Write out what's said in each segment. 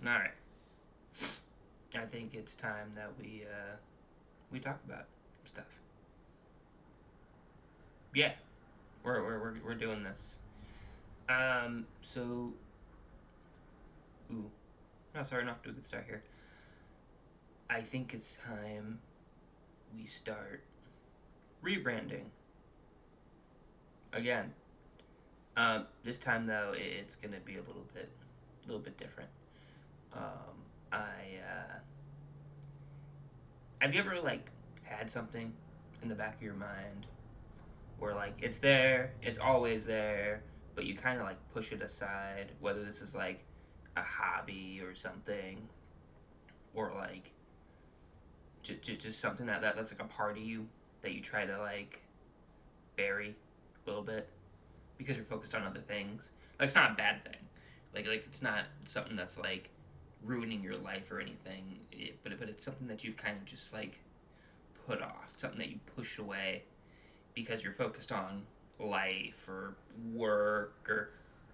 All right. I think it's time that we talk about stuff. Yeah, we're doing this. So, ooh, no, sorry, not to a good start here. I think it's time we start rebranding again. This time though, it's gonna be a little bit different. I have you ever like had something in the back of your mind where like it's there, it's always there, but you kind of like push it aside, whether this is like a hobby or something, or like just something that's like a part of you that you try to like bury a little bit because you're focused on other things. Like it's not a bad thing. Like it's not something that's like ruining your life or anything. But it's something that you've kind of just like put off, something that you push away because you're focused on life or work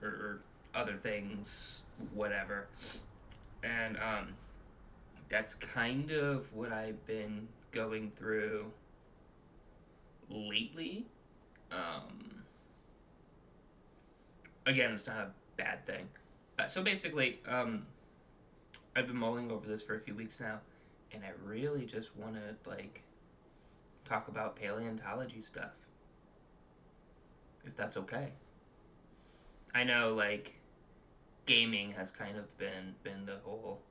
or other things, whatever. And that's kind of what I've been going through lately. Um, Again, it's not a bad thing. So basically, I've been mulling over this for a few weeks now, and I really just want to like talk about paleontology stuff, if that's okay. I know like gaming has kind of been the whole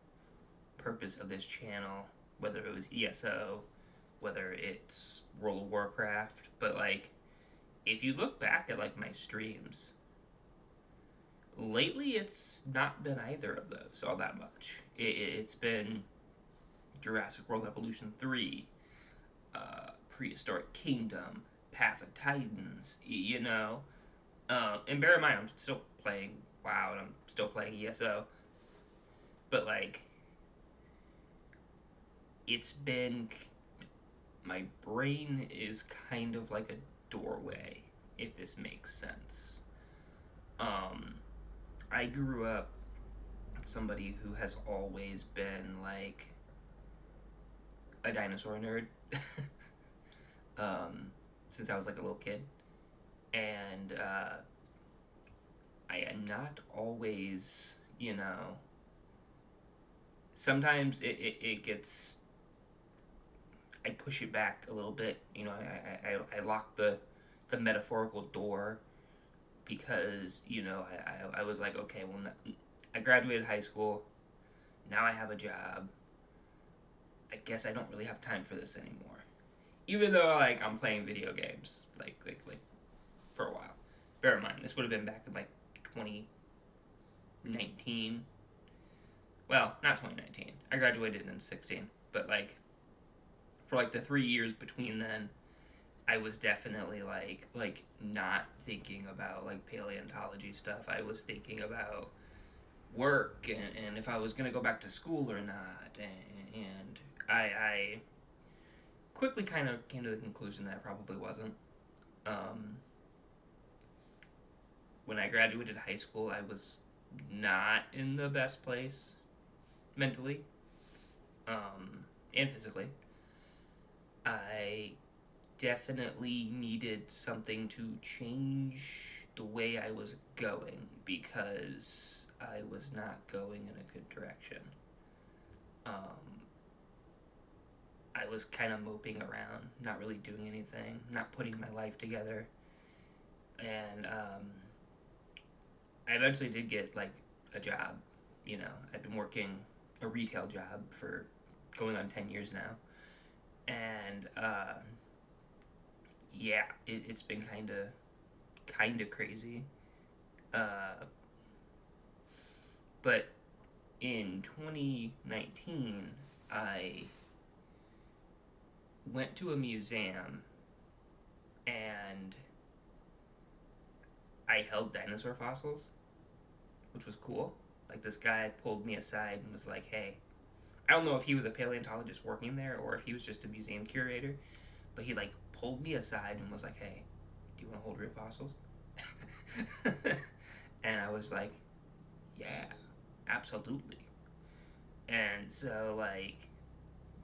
purpose of this channel, whether it was ESO, whether it's World of Warcraft, but like if you look back at like my streams, lately it's not been either of those all that much. It's been Jurassic World Evolution 3, Prehistoric Kingdom, Path of Titans, you know. And bear in mind, I'm still playing WoW and I'm still playing ESO, but like, it's been. My brain is kind of like a doorway, if this makes sense. Um, I grew up somebody who has always been like a dinosaur nerd um, since I was like a little kid. And I am not always, sometimes it gets, I push it back a little bit. I lock the metaphorical door because, I was like, okay, well, I graduated high school. Now I have a job. I guess I don't really have time for this anymore. Even though like I'm playing video games like for a while. Bear in mind, this would have been back in like 2019. Well, not 2019. I graduated in 16, but like for like the 3 years between then, I was definitely like not thinking about like paleontology stuff. I was thinking about work and if I was gonna go back to school or not, and I quickly kind of came to the conclusion that I probably wasn't. Um, when I graduated high school, I was not in the best place mentally and physically. I definitely needed something to change the way I was going because I was not going in a good direction. Um, I was kind of moping around, not really doing anything, not putting my life together, and I eventually did get like a job. I've been working a retail job for going on 10 years now, and yeah, it's been kind of crazy. Uh, but in 2019, I went to a museum and I held dinosaur fossils, which was cool. Like this guy pulled me aside and was like, "Hey, I don't know if he was a paleontologist working there or if he was just a museum curator, but he like pulled me aside and was like, "Hey, do you want to hold real fossils?" And I was like, "Yeah, absolutely." And so, like,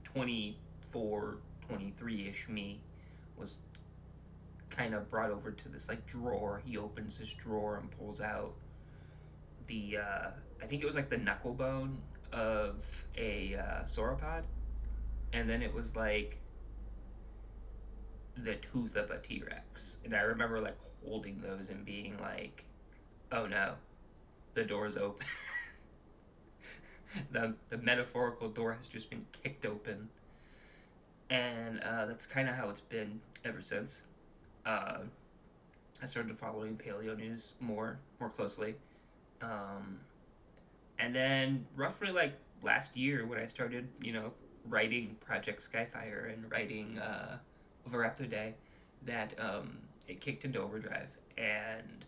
24, 23-ish me was kind of brought over to this, like, drawer. He opens this drawer and pulls out the, I think it was, like, the knuckle bone of a sauropod. And then it was, like, the tooth of a T-Rex. And I remember, like, holding those and being like, oh no, the door's open. The metaphorical door has just been kicked open. And that's kind of how it's been ever since. Uh, I started following paleo news more closely. Um, and then roughly like last year when I started, writing Project Skyfire and writing Overraptor Day, that it kicked into overdrive. And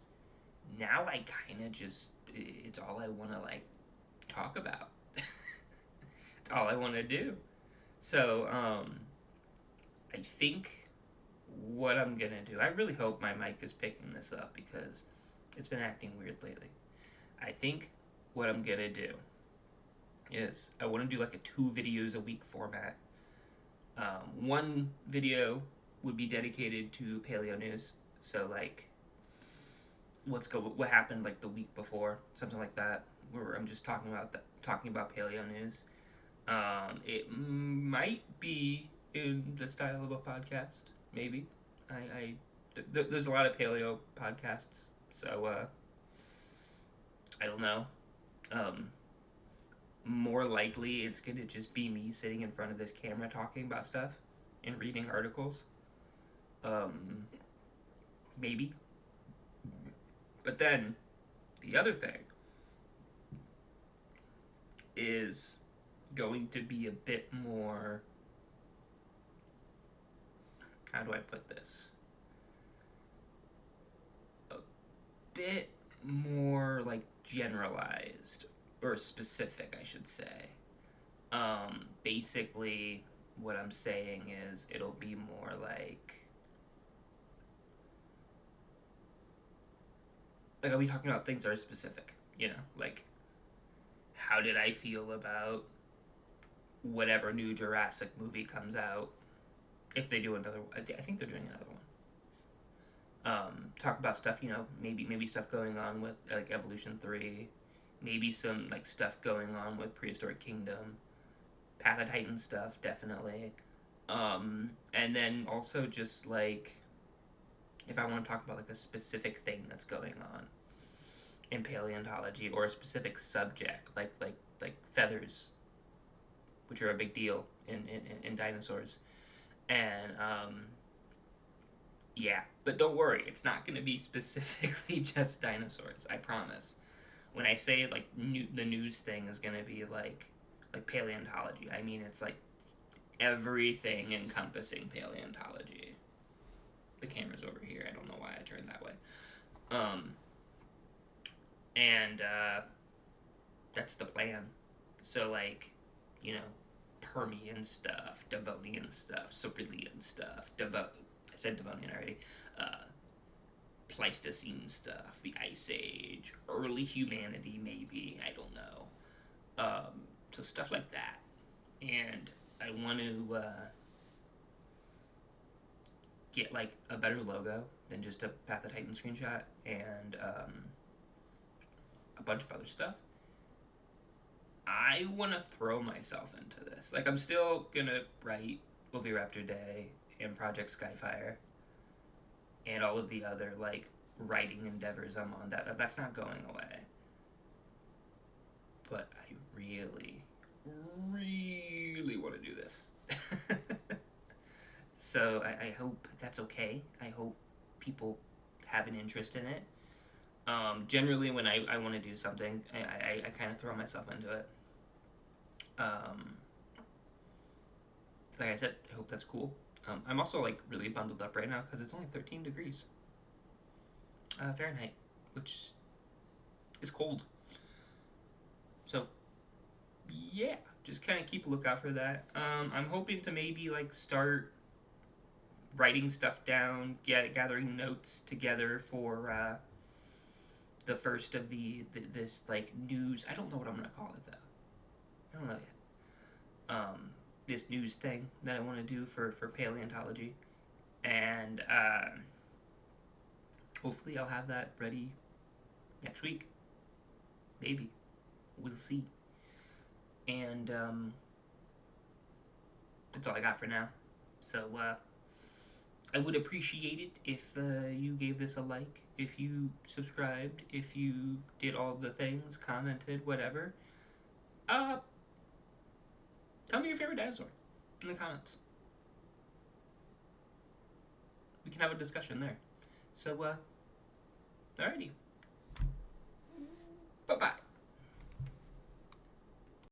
now I kind of just, it's all I want to like talk about. It's all I want to do. So I think what I'm gonna do, I really hope my mic is picking this up because it's been acting weird lately. I think what I'm gonna do is I want to do like a 2 videos a week format. One video would be dedicated to paleo news, so like what happened like the week before, something like that, where I'm just talking about paleo news. It might be in the style of a podcast, maybe. There's a lot of paleo podcasts, so I don't know. Um, More likely, it's gonna just be me sitting in front of this camera talking about stuff and reading articles. Um, Maybe. But then, the other thing is going to be a bit more. How do I put this? A bit more like generalized or specific, I should say. Basically, what I'm saying is it'll be more like I'll be talking about things that are specific. Like how did I feel about whatever new Jurassic movie comes out? If they do another, I think they're doing another one. Talk about stuff, maybe stuff going on with like Evolution 3, maybe some like stuff going on with Prehistoric Kingdom, Path of Titan stuff, definitely. And then also just like if I want to talk about like a specific thing that's going on in paleontology or a specific subject, like feathers, which are a big deal in dinosaurs, and yeah, but don't worry, it's not going to be specifically just dinosaurs. I promise. When I say like the news thing is going to be like paleontology, I mean it's like everything encompassing paleontology. The camera's over here. I don't know why I turned that way. And that's the plan. So like, Permian stuff, Devonian stuff, Silurian stuff, I said Devonian already. Pleistocene stuff, the Ice Age, early humanity, maybe. I don't know. So stuff like that. And I want to get like a better logo than just a Path of Titan screenshot and a bunch of other stuff. I want to throw myself into this. Like, I'm still gonna write Raptor Day and Project Skyfire and all of the other like writing endeavors I'm on. That's not going away. But I really, really want to do this. So I hope that's okay. I hope people have an interest in it. Generally, when I want to do something, I kind of throw myself into it. Like I said, I hope that's cool. I'm also like really bundled up right now because it's only 13 degrees Fahrenheit, which is cold. So yeah, just kind of keep a lookout for that. I'm hoping to maybe like start writing stuff down, gathering notes together for the first of this like news. I don't know what I'm gonna call it though. I don't know yet. This news thing that I want to do for paleontology, and hopefully I'll have that ready next week. Maybe. We'll see. And that's all I got for now. So I would appreciate it if you gave this a like, if you subscribed, if you did all the things, commented, whatever. Tell me your favorite dinosaur in the comments. We can have a discussion there. So, alrighty. Bye-bye.